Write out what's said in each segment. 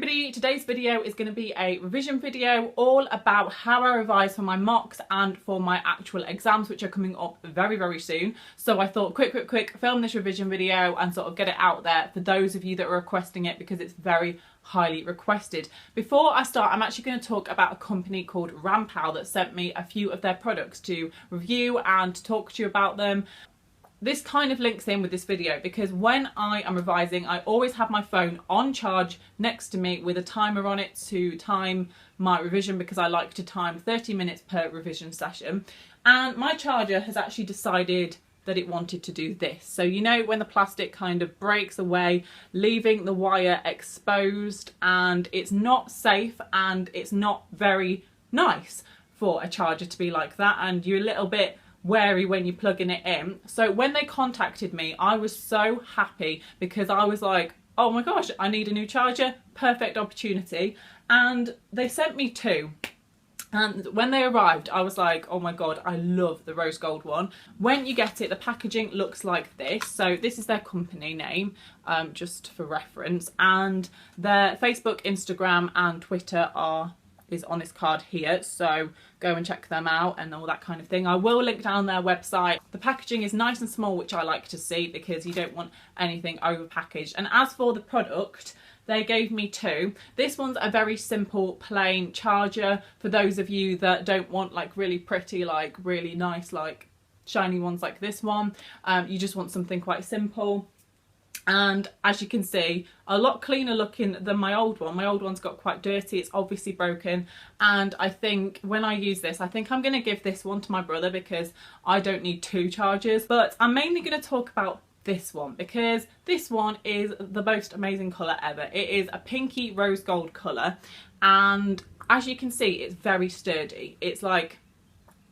everybody, today's video is going to be a revision video all about how I revise for my mocks and for my actual exams, which are coming up very soon. So I thought quick film this revision video and sort of get it out there for those of you that are requesting it, because it's very highly requested. Before I start, I'm actually going to talk about a company called Rampow that sent me a few of their products to review and to talk to you about them. This kind of links in with this video because when I am revising, I always have my phone on charge next to me with a timer on it to time my revision, because I like to time 30 minutes per revision session. And my charger has actually decided that it wanted to do this. So you know when the plastic kind of breaks away, leaving the wire exposed, and it's not safe and it's not very nice for a charger to be like that, and you're a little bit wary when you're plugging it in. So when they contacted me, I was so happy because I was like, oh my gosh, I need a new charger, perfect opportunity. And they sent me two. And when they arrived, I was like, oh my god, I love the rose gold one. When you get it, the packaging looks like this. So this is their company name, just for reference. And their Facebook, Instagram and Twitter is on this card here, so go and check them out and all that kind of thing. I will link down their website. The packaging is nice and small, which I like to see because you don't want anything over packaged. And as for the product, they gave me two. This one's a very simple plain charger for those of you that don't want like really pretty, like really nice, like shiny ones like this one. You just want something quite simple. And as you can see, a lot cleaner looking than my old one. My old one's got quite dirty, it's obviously broken. And I think when I use this, I think I'm going to give this one to my brother because I don't need two chargers. But I'm mainly going to talk about this one because this one is the most amazing colour ever. It is a pinky rose gold colour, and as you can see, it's very sturdy. It's like,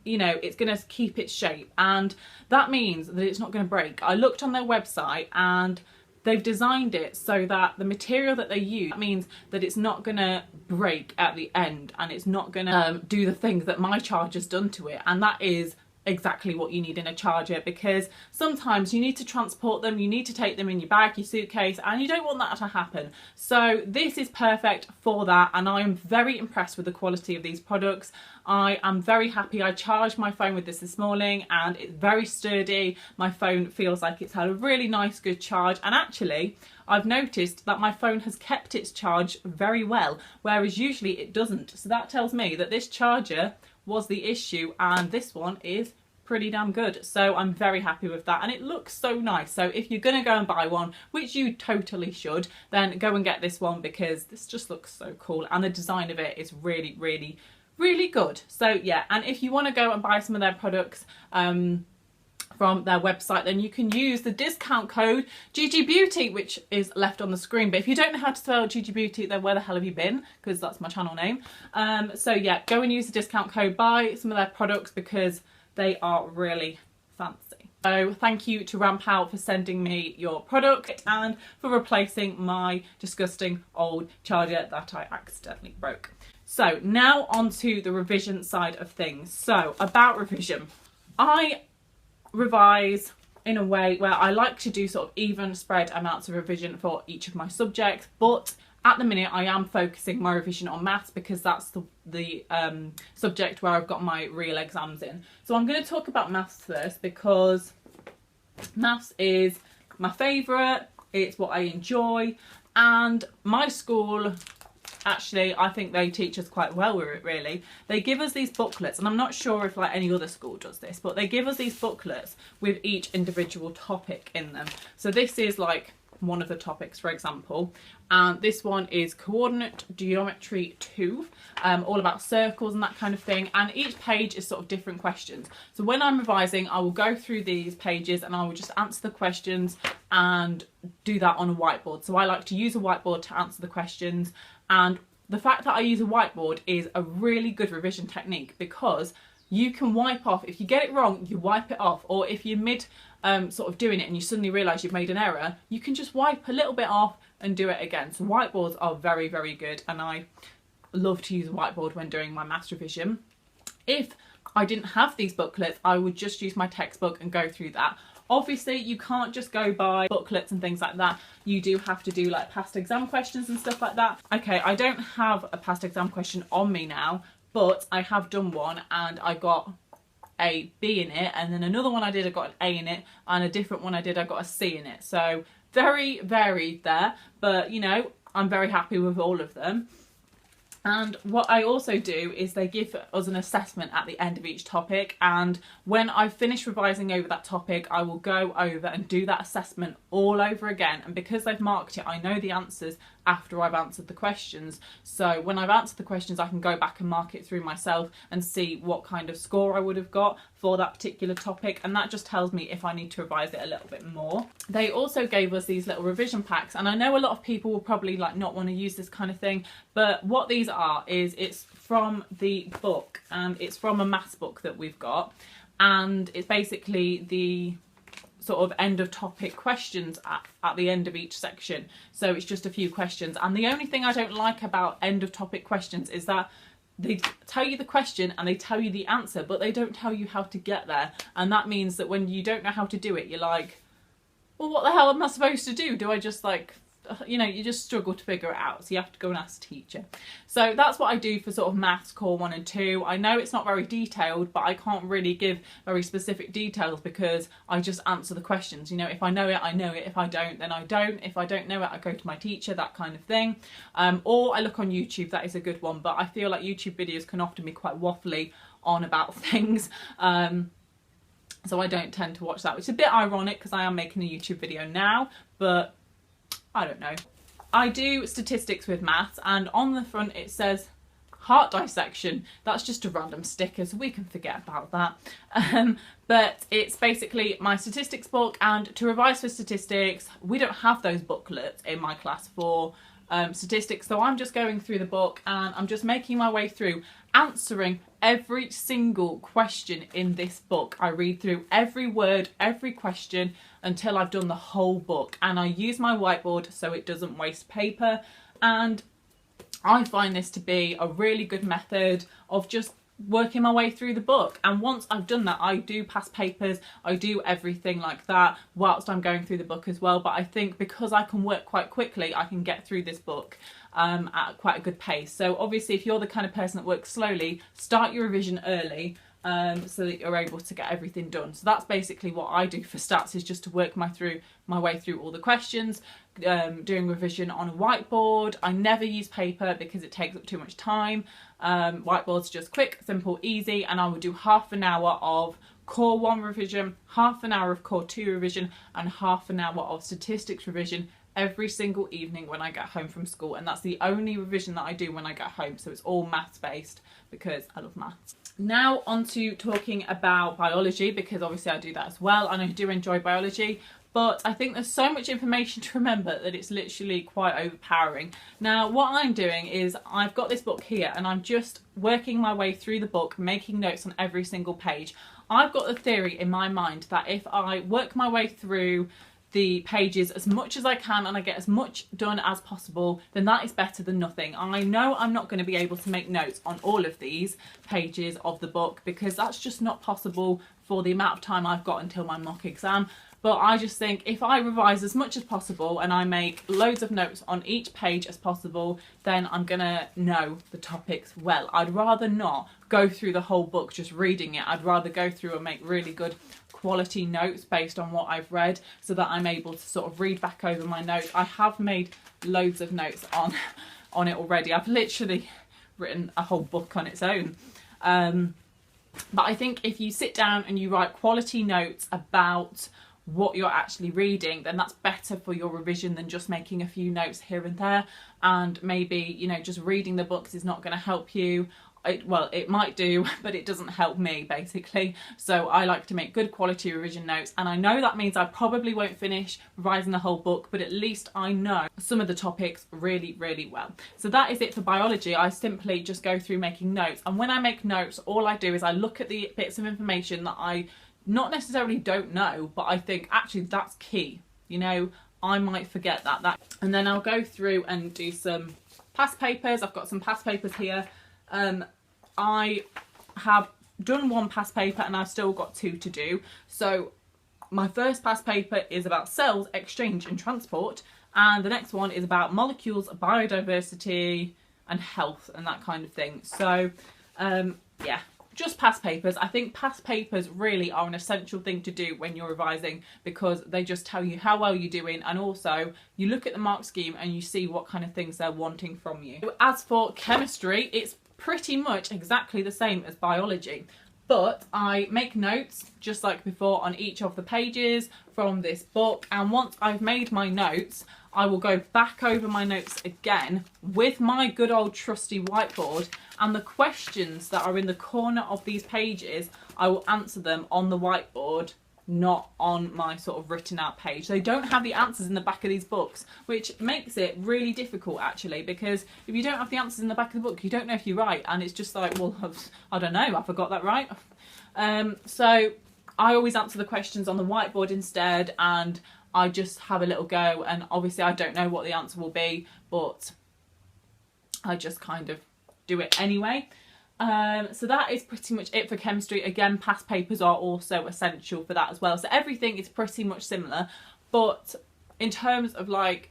you know, it's going to keep its shape, and that means that it's not going to break. I looked on their website and they've designed it so that the material that they use means that it's not going to break at the end, and it's not going to do the things that my charger's done to it. And that is exactly what you need in a charger, because sometimes you need to transport them, you need to take them in your bag, your suitcase, and you don't want that to happen. So this is perfect for that, and I am very impressed with the quality of these products. I am very happy. I charged my phone with this morning and it's very sturdy. My phone feels like it's had a really nice good charge, and actually I've noticed that my phone has kept its charge very well, whereas usually it doesn't. So that tells me that this charger was the issue, and this one is pretty damn good. So I'm very happy with that, and it looks so nice. So if you're gonna go and buy one, which you totally should, then go and get this one because this just looks so cool, and the design of it is really good. So yeah, and if you want to go and buy some of their products from their website, then you can use the discount code GGBeauty, which is left on the screen. But if you don't know how to spell GGBeauty, then where the hell have you been? Because that's my channel name. So yeah, go and use the discount code, buy some of their products because they are really fancy. So thank you to Rampow for sending me your product and for replacing my disgusting old charger that I accidentally broke. So now on to the revision side of things. So about revision, I revise in a way where I like to do sort of even spread amounts of revision for each of my subjects, but at the minute I am focusing my revision on maths because that's the subject where I've got my real exams in. So I'm going to talk about maths first because maths is my favourite, it's what I enjoy, and my school, actually, I think they teach us quite well with it, really. They give us these booklets, and I'm not sure if like any other school does this, but they give us these booklets with each individual topic in them. So this is like one of the topics, for example, and this one is coordinate geometry 2, all about circles and that kind of thing, and each page is sort of different questions. So when I'm revising, I will go through these pages and I will just answer the questions and do that on a whiteboard. So I like to use a whiteboard to answer the questions, and the fact that I use a whiteboard is a really good revision technique because you can wipe off, if you get it wrong, you wipe it off, or if you're mid sort of doing it and you suddenly realise you've made an error, you can just wipe a little bit off and do it again. So whiteboards are very good, and I love to use a whiteboard when doing my maths revision. If I didn't have these booklets, I would just use my textbook and go through that. Obviously you can't just go by booklets and things like that. You do have to do like past exam questions and stuff like that. Okay, I don't have a past exam question on me now, but I have done one and I got a B in it, and then another one I did I got an A in it, and a different one I did I got a C in it. So very varied there, but you know, I'm very happy with all of them. And what I also do is they give us an assessment at the end of each topic, and when I've finished revising over that topic, I will go over and do that assessment all over again. And because they've marked it, I know the answers after I've answered the questions. So when I've answered the questions, I can go back and mark it through myself and see what kind of score I would have got for that particular topic, and that just tells me if I need to revise it a little bit more. They also gave us these little revision packs, and I know a lot of people will probably like not want to use this kind of thing, but what these are is it's from the book, and it's from a maths book that we've got, and it's basically the sort of end of topic questions at the end of each section. So it's just a few questions, and the only thing I don't like about end of topic questions is that they tell you the question and they tell you the answer, but they don't tell you how to get there. And that means that when you don't know how to do it, you're like, well, what the hell am I supposed to do? Do I just like, you know, you just struggle to figure it out, so you have to go and ask the teacher. So that's what I do for sort of maths core 1 and 2. I know it's not very detailed, but I can't really give very specific details because I just answer the questions. You know, if I know it, I know it. If I don't, then I don't. If I don't know it, I go to my teacher, that kind of thing. Or I look on YouTube. That is a good one, but I feel like YouTube videos can often be quite waffly on about things. So I don't tend to watch that, which is a bit ironic because I am making a YouTube video now, but I don't know. I do statistics with maths, and on the front it says heart dissection. That's just a random sticker, so we can forget about that. But it's basically my statistics book, and to revise for statistics, we don't have those booklets in my class for statistics, so I'm just going through the book and I'm just making my way through answering every single question in this book. I read through every word, every question until I've done the whole book, and I use my whiteboard so it doesn't waste paper. And I find this to be a really good method of just working my way through the book. And once I've done that, I do pass papers, I do everything like that whilst I'm going through the book as well. But I think because I can work quite quickly, I can get through this book at quite a good pace. So obviously if you're the kind of person that works slowly, start your revision early so that you're able to get everything done. So that's basically what I do for stats, is just to work my way through all the questions, doing revision on a whiteboard. I never use paper because it takes up too much time. Whiteboard's just quick, simple, easy, and I would do half an hour of core 1 revision, half an hour of core 2 revision, and half an hour of statistics revision every single evening when I get home from school. And that's the only revision that I do when I get home, so it's all maths based because I love maths. Now on to talking about biology, because obviously I do that as well, and I do enjoy biology, but I think there's so much information to remember that it's literally quite overpowering. Now what I'm doing is I've got this book here and I'm just working my way through the book, making notes on every single page. I've got the theory in my mind that if I work my way through the pages as much as I can and I get as much done as possible, then that is better than nothing. I know I'm not going to be able to make notes on all of these pages of the book because that's just not possible for the amount of time I've got until my mock exam. But I just think if I revise as much as possible and I make loads of notes on each page as possible, then I'm gonna know the topics well. I'd rather not go through the whole book just reading it. I'd rather go through and make really good quality notes based on what I've read so that I'm able to sort of read back over my notes. I have made loads of notes on it already. I've literally written a whole book on its own. But I think if you sit down and you write quality notes about what you're actually reading, then that's better for your revision than just making a few notes here and there. And maybe, you know, just reading the books is not going to help you. Well, it might do, but it doesn't help me, basically. So I like to make good quality revision notes, and I know that means I probably won't finish revising the whole book, but at least I know some of the topics really, really well. So that is it for biology. I simply just go through making notes, and when I make notes, all I do is I look at the bits of information that I not necessarily don't know, but I think actually that's key. You know, I might forget that. And then I'll go through and do some past papers. I've got some past papers here. I have done one past paper and I've still got 2 to do. So my first past paper is about cells, exchange and transport, and the next one is about molecules, biodiversity and health and that kind of thing. So yeah, just past papers. I think past papers really are an essential thing to do when you're revising, because they just tell you how well you're doing, and also you look at the mark scheme and you see what kind of things they're wanting from you. As for chemistry, it's pretty much exactly the same as biology, but I make notes just like before on each of the pages from this book, and once I've made my notes I will go back over my notes again with my good old trusty whiteboard, and the questions that are in the corner of these pages I will answer them on the whiteboard, not on my sort of written out page. They don't have the answers in the back of these books, which makes it really difficult actually, because if you don't have the answers in the back of the book you don't know if you're right, and it's just like, well, I don't know, I forgot that right. So I always answer the questions on the whiteboard instead, and I just have a little go, and obviously I don't know what the answer will be, but I just kind of do it anyway. So that is pretty much it for chemistry. Again, past papers are also essential for that as well. So everything is pretty much similar, but in terms of like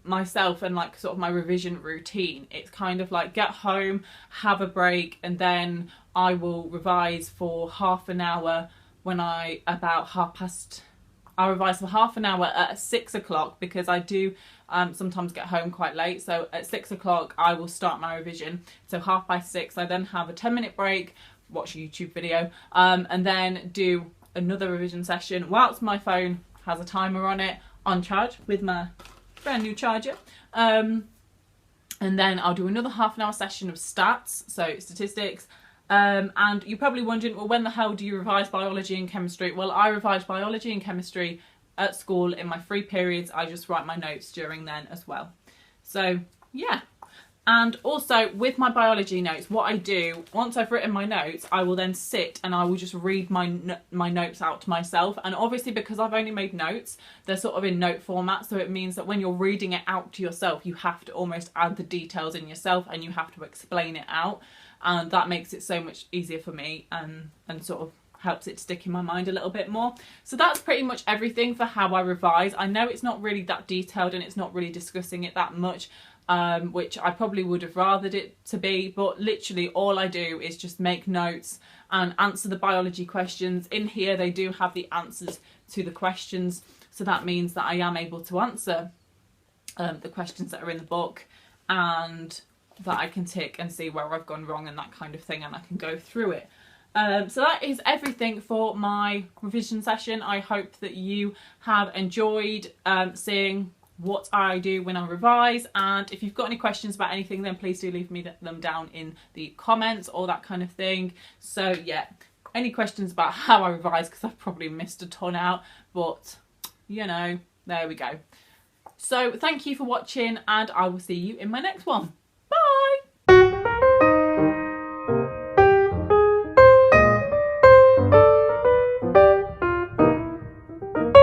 myself and like sort of my revision routine, it's kind of like get home, have a break, and then I will revise for half an hour when I revise for half an hour at 6 o'clock, because I do sometimes get home quite late. So at 6 o'clock I will start my revision. So 6:30 I then have a 10-minute break, watch a YouTube video, and then do another revision session whilst my phone has a timer on it, on charge with my brand new charger. And then I'll do another half an hour session of stats, so statistics. And you're probably wondering, well, when the hell do you revise biology and chemistry? Well, I revise biology and chemistry at school in my free periods. I just write my notes during then as well. So yeah. And also with my biology notes, what I do, once I've written my notes, I will then sit and I will just read my notes out to myself. And obviously because I've only made notes, they're sort of in note format. So it means that when you're reading it out to yourself, you have to almost add the details in yourself and you have to explain it out. And that makes it so much easier for me, and sort of helps it stick in my mind a little bit more. So that's pretty much everything for how I revise. I know it's not really that detailed and it's not really discussing it that much, which I probably would have rathered it to be, but literally all I do is just make notes and answer the biology questions. In here they do have the answers to the questions, so that means that I am able to answer the questions that are in the book, and that I can tick and see where I've gone wrong and that kind of thing, and I can go through it. So that is everything for my revision session. I hope that you have enjoyed seeing what I do when I revise, and if you've got any questions about anything, then please do leave me them down in the comments or that kind of thing. So yeah, any questions about how I revise, because I've probably missed a ton out, but you know, there we go. So thank you for watching, and I will see you in my next one.